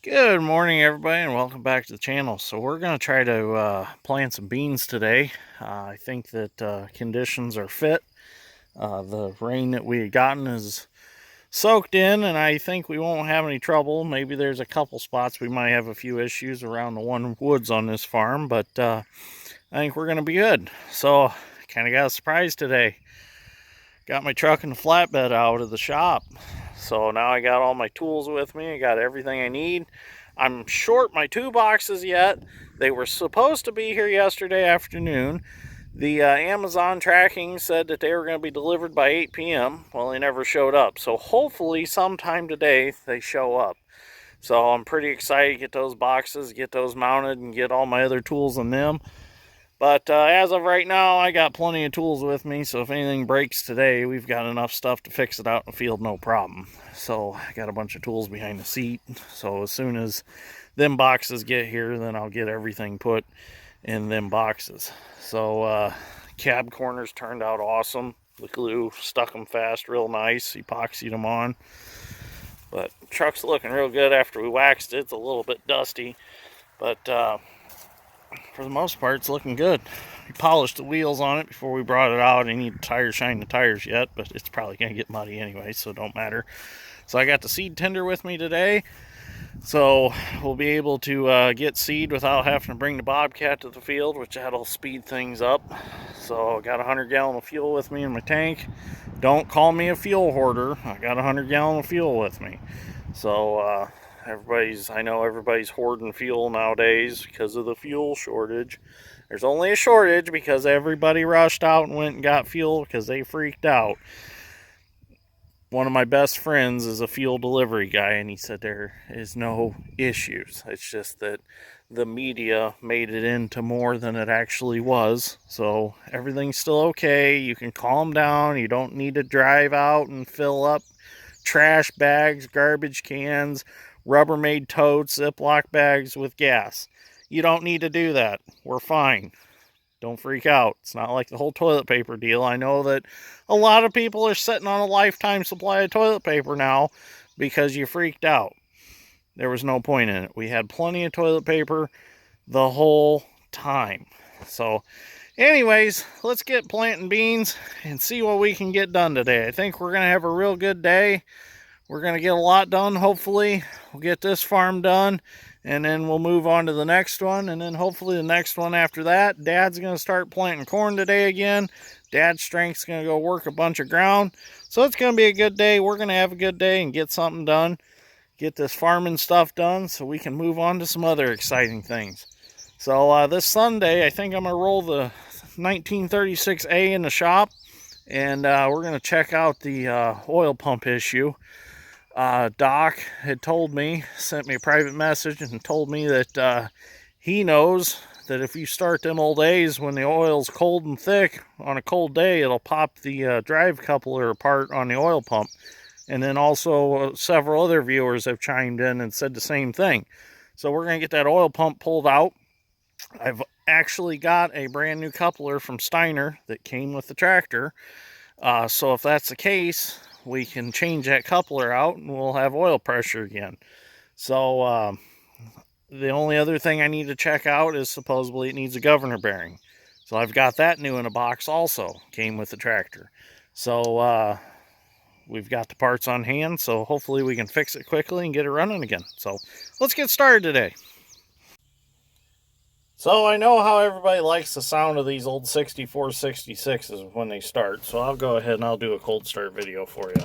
Good morning, everybody, and welcome back to the channel. So we're going to try to plant some beans today. I think that conditions are fit. The rain that we had gotten is soaked in, and I think we won't have any trouble. Maybe there's a couple spots we might have a few issues around the one woods on this farm, but I think we're going to be good. So kind of got a surprise today. Got my truck and the flatbed out of the shop. So now I got all my tools with me. I got everything I need. I'm short my 2 boxes yet. They were supposed to be here yesterday afternoon. The Amazon tracking said that they were going to be delivered by 8 p.m. Well, they never showed up. So hopefully sometime today they show up. So I'm pretty excited to get those boxes, get those mounted, and get all my other tools in them. But as of right now, I got plenty of tools with me, so if anything breaks today, we've got enough stuff to fix it out in the field, no problem. So I got a bunch of tools behind the seat, so as soon as them boxes get here, then I'll get everything put in them boxes. So cab corners turned out awesome. The glue stuck them fast real nice, epoxied them on. But the truck's looking real good after we waxed it. It's a little bit dusty, but for the most part, it's looking good. We polished the wheels on it before we brought it out. I need to shine the tires yet, but it's probably going to get muddy anyway, so it don't matter. So I got the seed tender with me today, so we'll be able to get seed without having to bring the Bobcat to the field, which that'll speed things up. So I got 100 gallon of fuel with me in my tank. Don't call me a fuel hoarder. I got 100 gallon of fuel with me. So I know everybody's hoarding fuel nowadays because of the fuel shortage. There's only a shortage because everybody rushed out and went and got fuel because they freaked out. One of my best friends is a fuel delivery guy, and he said there is no issues. It's just that the media made it into more than it actually was. So everything's still okay. You can calm down. You don't need to drive out and fill up trash bags, garbage cans, Rubbermaid totes, Ziploc bags with gas. You don't need to do that. We're fine. Don't freak out. It's not like the whole toilet paper deal. I know that a lot of people are sitting on a lifetime supply of toilet paper now because you freaked out. There was no point in it. We had plenty of toilet paper the whole time. So anyways, let's get planting beans and see what we can get done today. I think we're going to have a real good day. We're going to get a lot done, hopefully. We'll get this farm done, and then we'll move on to the next one, and then hopefully the next one after that. Dad's going to start planting corn today again. Dad's strength's going to go work a bunch of ground. So it's going to be a good day. We're going to have a good day and get something done. Get this farming stuff done so we can move on to some other exciting things. So this Sunday, I think I'm going to roll the 1936A in the shop, and we're going to check out the oil pump issue. Doc had sent me a private message and told me that he knows that if you start them old A's when the oil's cold and thick on a cold day, it'll pop the drive coupler apart on the oil pump. And then also several other viewers have chimed in and said the same thing. So we're going to get that oil pump pulled out. I've actually got a brand new coupler from Steiner that came with the tractor. So if that's the case, we can change that coupler out and we'll have oil pressure again. So the only other thing I need to check out is supposedly it needs a governor bearing. So I've got that new in a box also, came with the tractor. So we've got the parts on hand, so hopefully we can fix it quickly and get it running again. So let's get started today. So I know how everybody likes the sound of these old 64 66s when they start, so I'll go ahead and I'll do a cold start video for you.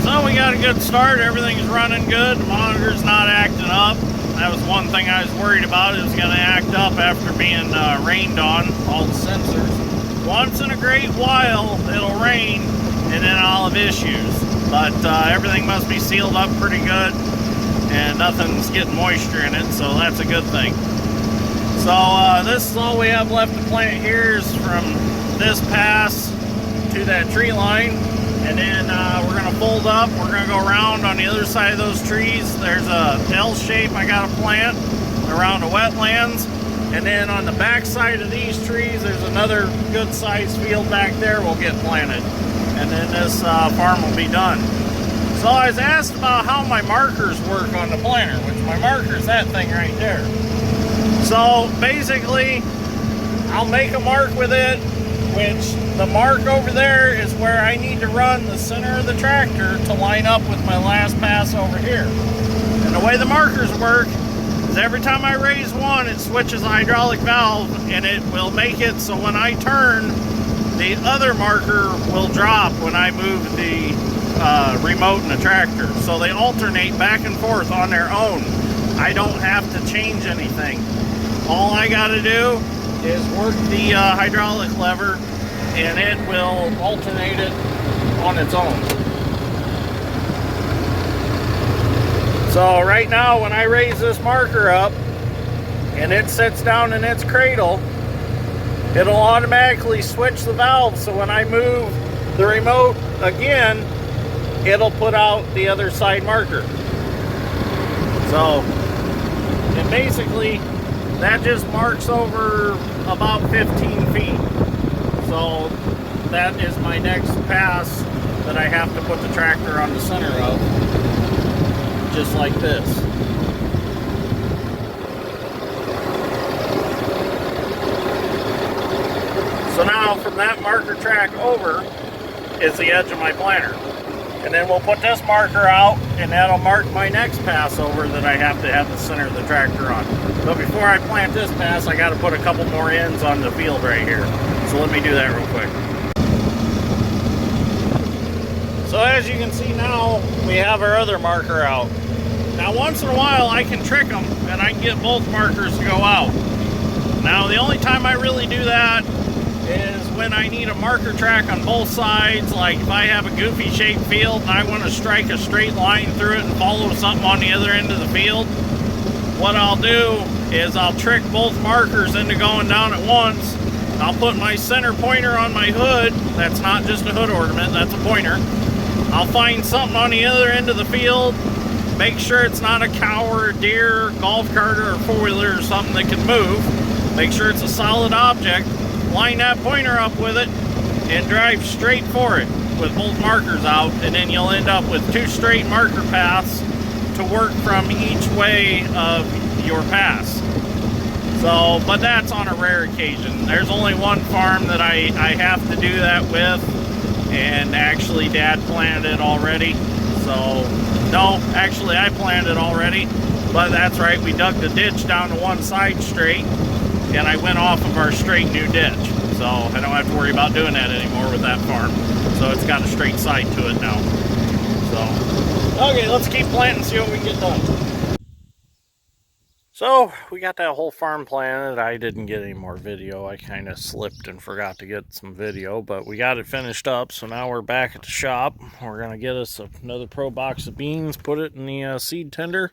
So we got a good start, everything's running good, the monitor's not acting up. That was one thing I was worried about, it was going to act up after being rained on, all the sensors. Once in a great while it'll rain and then I'll have issues, but everything must be sealed up pretty good and nothing's getting moisture in it, so that's a good thing. So this is all we have left to plant here is from this pass to that tree line, and then we're going to fold up, we're going to go around on the other side of those trees. There's a L shape I got to plant around the wetlands. And then on the back side of these trees, there's another good sized field back there we'll get planted. And then this farm will be done. So I was asked about how my markers work on the planter, which my marker is that thing right there. So basically, I'll make a mark with it, which the mark over there is where I need to run the center of the tractor to line up with my last pass over here. And the way the markers work is every time I raise one, it switches the hydraulic valve, and it will make it so when I turn, the other marker will drop when I move the remote in the tractor. So they alternate back and forth on their own. I don't have to change anything. All I got to do is work the hydraulic lever, and it will alternate it on its own. So right now, when I raise this marker up and it sits down in its cradle, it'll automatically switch the valve, so when I move the remote again, it'll put out the other side marker. So, and basically, that just marks over about 15 feet. So, that is my next pass that I have to put the tractor on the center of, just like this. So now, from that marker track over is the edge of my planter. And then we'll put this marker out, and that'll mark my next pass over that I have to have the center of the tractor on. But before I plant this pass, I got to put a couple more ends on the field right here. So let me do that real quick. So as you can see now, we have our other marker out. Now once in a while I can trick them, and I can get both markers to go out. Now the only time I really do that is when I need a marker track on both sides. Like if I have a goofy shaped field and I want to strike a straight line through it and follow something on the other end of the field, what I'll do is I'll trick both markers into going down at once. I'll put my center pointer on my hood. That's not just a hood ornament, that's a pointer. I'll find something on the other end of the field, make sure it's not a cow or a deer, golf cart or a four-wheeler or something that can move. Make sure it's a solid object. Line that pointer up with it and drive straight for it with both markers out, and then you'll end up with two straight marker paths to work from each way of your pass. So, but that's on a rare occasion. There's only one farm that I have to do that with, and actually Dad planted it already. So, no, actually I planted it already, but that's right, we dug the ditch down to one side straight, and I went off of our straight new ditch. So I don't have to worry about doing that anymore with that farm. So it's got a straight side to it now. So, okay, let's keep planting and see what we can get done. So we got that whole farm planted. I didn't get any more video. I kind of slipped and forgot to get some video, but we got it finished up. So now we're back at the shop. We're going to get us another pro box of beans, put it in the seed tender,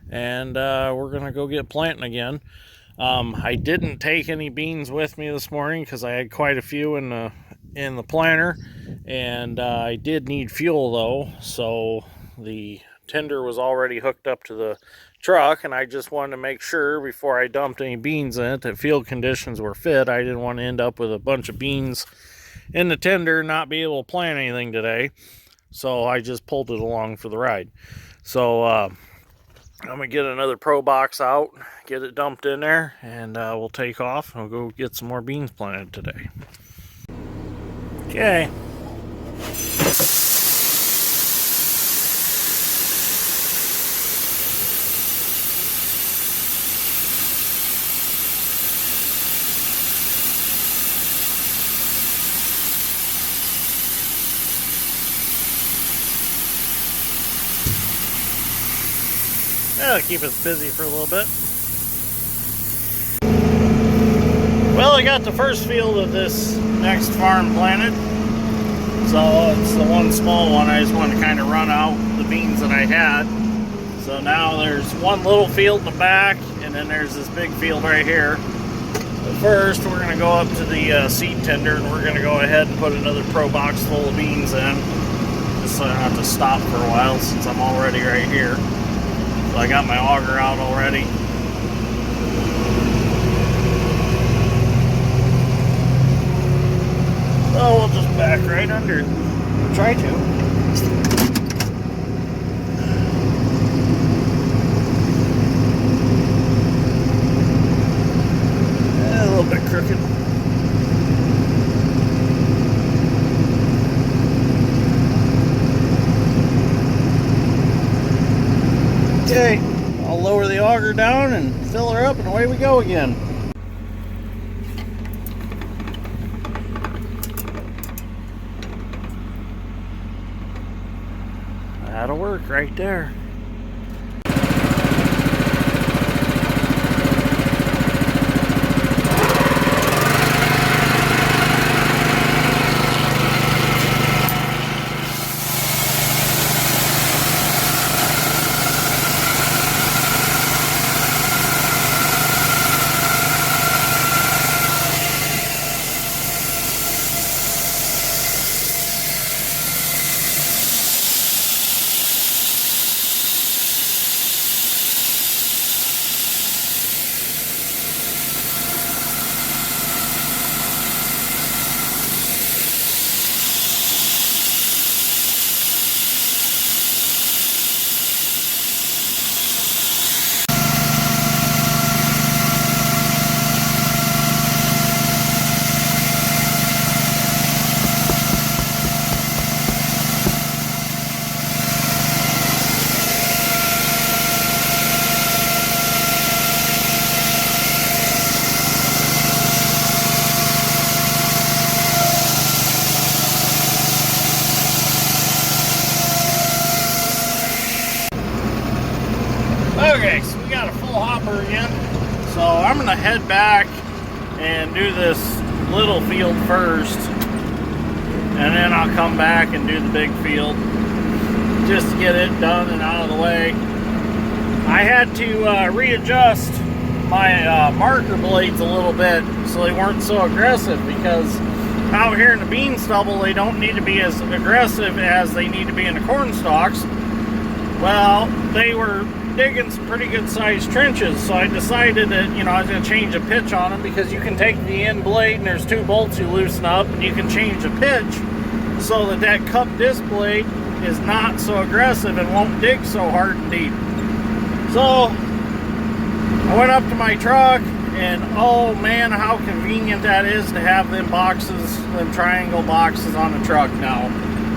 and we're going to go get planting again. I didn't take any beans with me this morning because I had quite a few in the planter, and I did need fuel though, so the tender was already hooked up to the truck, and I just wanted to make sure before I dumped any beans in it that field conditions were fit. I didn't want to end up with a bunch of beans in the tender and not be able to plant anything today, so I just pulled it along for the ride. So I'm gonna get another pro box out, get it dumped in there, and we'll take off and we'll go get some more beans planted today. Okay. That'll keep us busy for a little bit. Well, I got the first field of this next farm planted. So it's the one small one. I just wanted to kind of run out the beans that I had. So now there's one little field in the back, and then there's this big field right here. But first, we're going to go up to the seed tender, and we're going to go ahead and put another pro box full of beans in. Just so I don't have to stop for a while since I'm already right here. So I got my auger out already. tractor. Try to. A little bit crooked. Okay, I'll lower the auger down and fill her up, and away we go again. That'll work right there. Okay, so we got a full hopper again. So I'm gonna head back and do this little field first, and then I'll come back and do the big field just to get it done and out of the way. I had to readjust my marker blades a little bit so they weren't so aggressive, because out here in the bean stubble they don't need to be as aggressive as they need to be in the corn stalks. Well, they were digging some pretty good sized trenches, so I decided that, you know, I was going to change the pitch on them, because you can take the end blade and there's two bolts you loosen up and you can change the pitch so that that cup disc blade is not so aggressive and won't dig so hard and deep. So I went up to my truck, and oh man, how convenient that is to have them boxes, them triangle boxes on the truck now.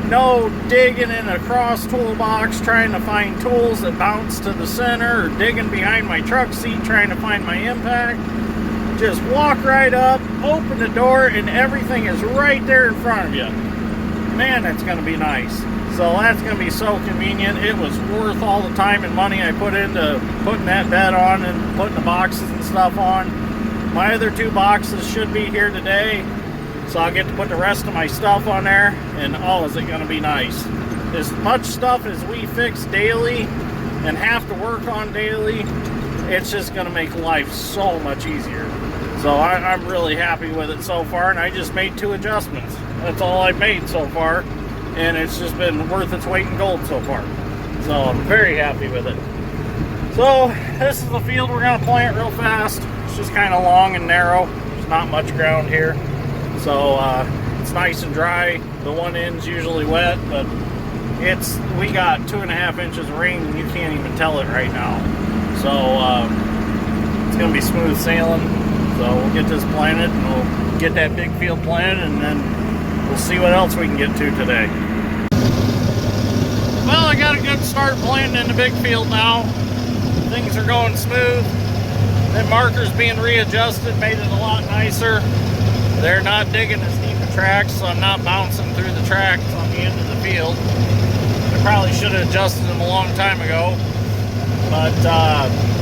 No digging in a cross toolbox trying to find tools that bounce to the center, or digging behind my truck seat trying to find my impact. Just walk right up, open the door, and everything is right there in front of you. Man, that's going to be nice. So that's going to be so convenient. It was worth all the time and money I put into putting that bed on and putting the boxes and stuff on. My other two boxes should be here today, so I'll get to put the rest of my stuff on there, and oh, is it going to be nice. As much stuff as we fix daily and have to work on daily, it's just going to make life so much easier. So I'm really happy with it so far, and I just made 2 adjustments. That's all I've made so far, and it's just been worth its weight in gold so far. So I'm very happy with it. So this is the field we're going to plant real fast. It's just kind of long and narrow. There's not much ground here. So it's nice and dry. The one end's usually wet, but we got 2.5 inches of rain, and you can't even tell it right now. So it's going to be smooth sailing. So we'll get this planted, and we'll get that big field planted, and then we'll see what else we can get to today. Well, I got a good start planting in the big field now. Things are going smooth. The markers being readjusted made it a lot nicer. They're not digging as deep a tracks, so I'm not bouncing through the tracks on the end of the field. I probably should have adjusted them a long time ago, but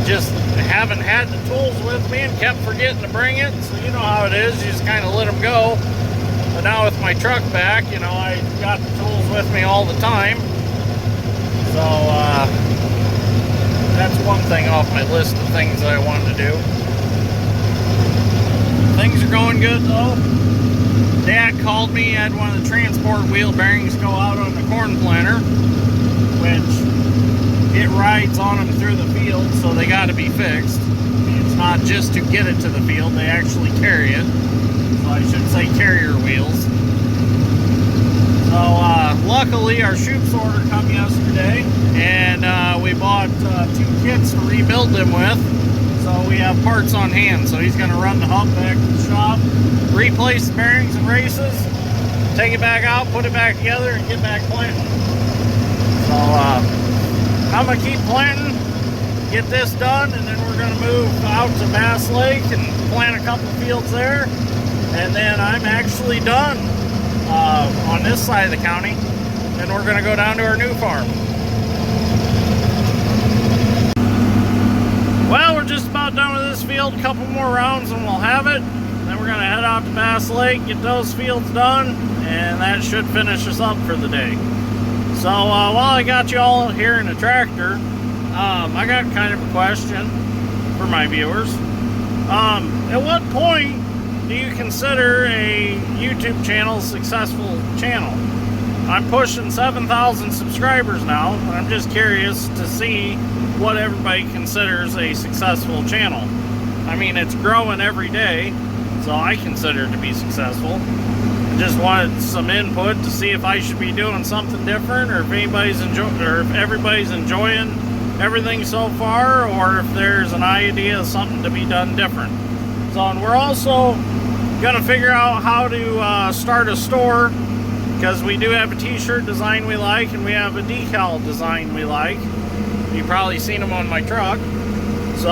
just haven't had the tools with me and kept forgetting to bring it. So you know how it is, you just kind of let them go. But now with my truck back, you know, I got the tools with me all the time. So that's one thing off my list of things that I wanted to do. Things are going good though. Dad called me, had one of the transport wheel bearings go out on the corn planter, which it rides on them through the field, so they got to be fixed. It's not just to get it to the field, they actually carry it. So I should say carrier wheels. Luckily our chutes order come yesterday, and we bought 2 kits to rebuild them with, so we have parts on hand. So he's going to run the hub back to the shop, replace the bearings and races, take it back out, put it back together, and get back planting. So I'm going to keep planting, get this done, and then we're going to move out to Bass Lake and plant a couple fields there, and then I'm actually done on this side of the county, and we're going to go down to our new farm. Well, we're just about done with this field. A couple more rounds and we'll have it. Then we're going to head out to Bass Lake, get those fields done, and that should finish us up for the day. So while I got you all here in the tractor, I got kind of a question for my viewers. At what point do you consider a YouTube channel a successful channel? I'm pushing 7,000 subscribers now, and I'm just curious to see what everybody considers a successful channel. I mean, it's growing every day, so I consider it to be successful. I just wanted some input to see if I should be doing something different, or if everybody's enjoying everything so far, or if there's an idea of something to be done different. So, and we're also gonna figure out how to start a store, because we do have a t-shirt design we like, and we have a decal design we like. You've probably seen them on my truck. So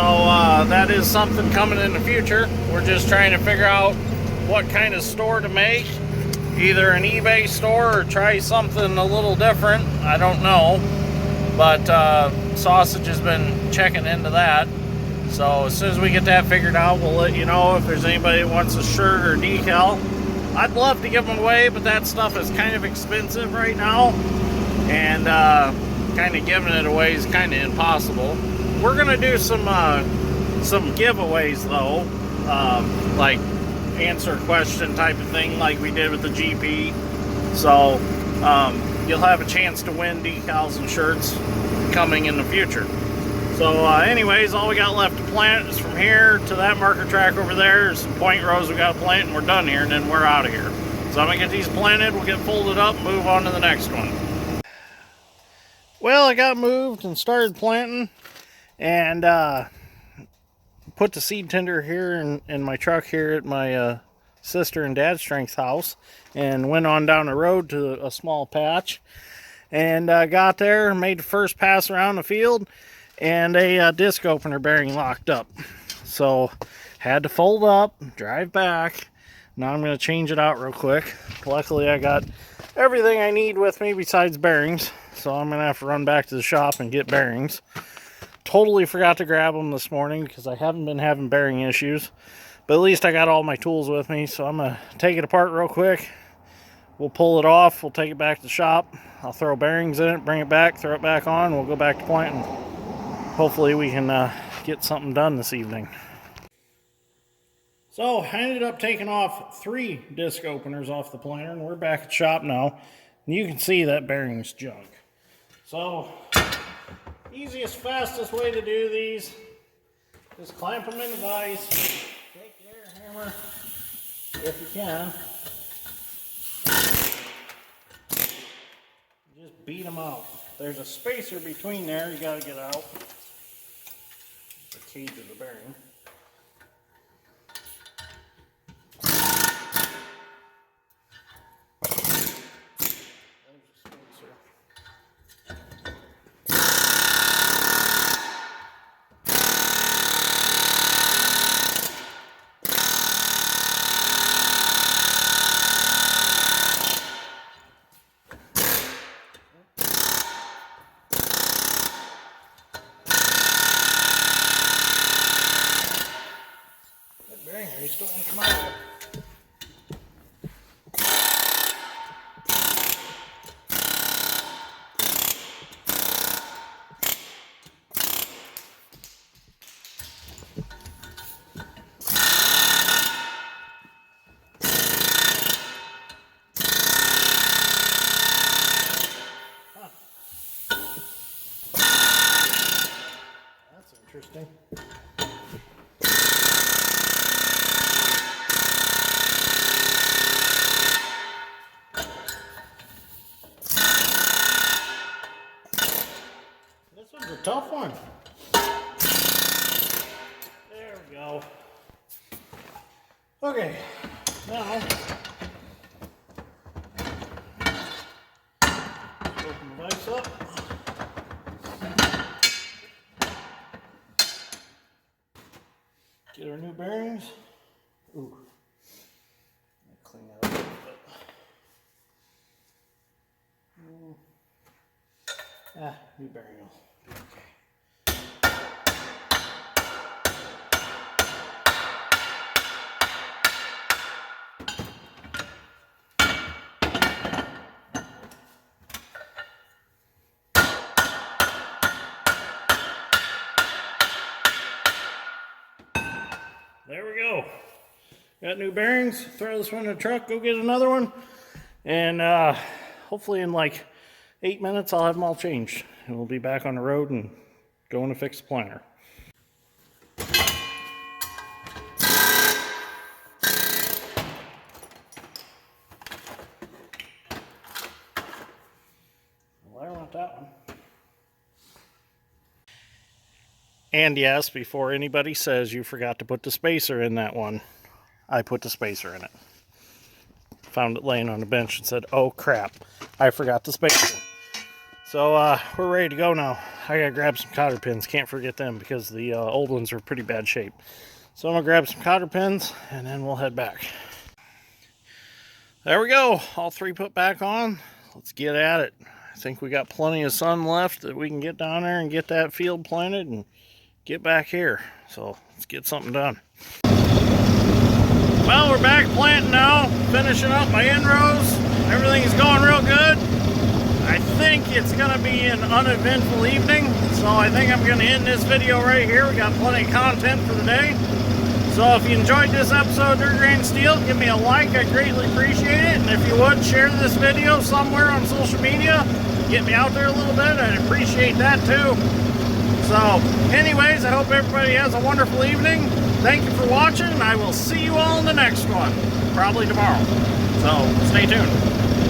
that is something coming in the future. We're just trying to figure out what kind of store to make. Either an eBay store or try something a little different. I don't know. But Sausage has been checking into that. So as soon as we get that figured out, we'll let you know if there's anybody that wants a shirt or decal. I'd love to give them away, but that stuff is kind of expensive right now. And kind of giving it away is kind of impossible. We're going to do some giveaways though. Like answer question type of thing like we did with the GP. So you'll have a chance to win decals and shirts coming in the future. So anyways, all we got left to plant is from here to that marker track over there. There's some point rows we got to plant, and we're done here, and then we're out of here. So I'm going to get these planted, we'll get folded up, move on to the next one. Well, I got moved and started planting, and put the seed tender here in my truck here at my sister and dad's strength house, and went on down the road to a small patch, and got there, made the first pass around the field, and a disc opener bearing locked up. So had to fold up, drive back. Now I'm going to change it out real quick. Luckily I got everything I need with me besides bearings, so I'm going to have to run back to the shop and get bearings. Totally forgot to grab them this morning because I haven't been having bearing issues, but at least I got all my tools with me. So I'm going to take it apart real quick. We'll pull it off, we'll take it back to the shop, I'll throw bearings in it, bring it back, throw it back on, we'll go back to planting. Hopefully we can get something done this evening. So I ended up taking off 3 disc openers off the planter, and we're back at shop now. And you can see that bearing's junk. So easiest, fastest way to do these, just clamp them in the vise, take the air hammer if you can, just beat them out. There's a spacer between there you got to get out. The key to the bearing. You still want to come out of it. Huh. That's interesting. Okay, now open the vise up. Get our new bearings. Ooh, clean that up a little bit. New bearing will be okay. There we go. Got new bearings. Throw this one in the truck, go get another one. And hopefully in like 8 minutes I'll have them all changed. And we'll be back on the road and going to fix the planter. Well, I want that one. And yes, before anybody says you forgot to put the spacer in that one, I put the spacer in it. Found it laying on the bench and said, oh crap, I forgot the spacer. So we're ready to go now. I gotta grab some cotter pins, can't forget them because the old ones are pretty bad shape. So I'm gonna grab some cotter pins and then we'll head back. There we go, all three put back on. Let's get at it. I think we got plenty of sun left that we can get down there and get that field planted and get back here. So let's get something done. Well, we're back planting now, finishing up my inrows. Everything's going real good. I think it's gonna be an uneventful evening, so I think I'm gonna end this video right here. We got plenty of content for the day. So if you enjoyed this episode of Dirt Grain Steel, give me a like, I greatly appreciate it. And if you would, share this video somewhere on social media, get me out there a little bit, I'd appreciate that too. So anyways, I hope everybody has a wonderful evening. Thank you for watching, and I will see you all in the next one, probably tomorrow. So stay tuned.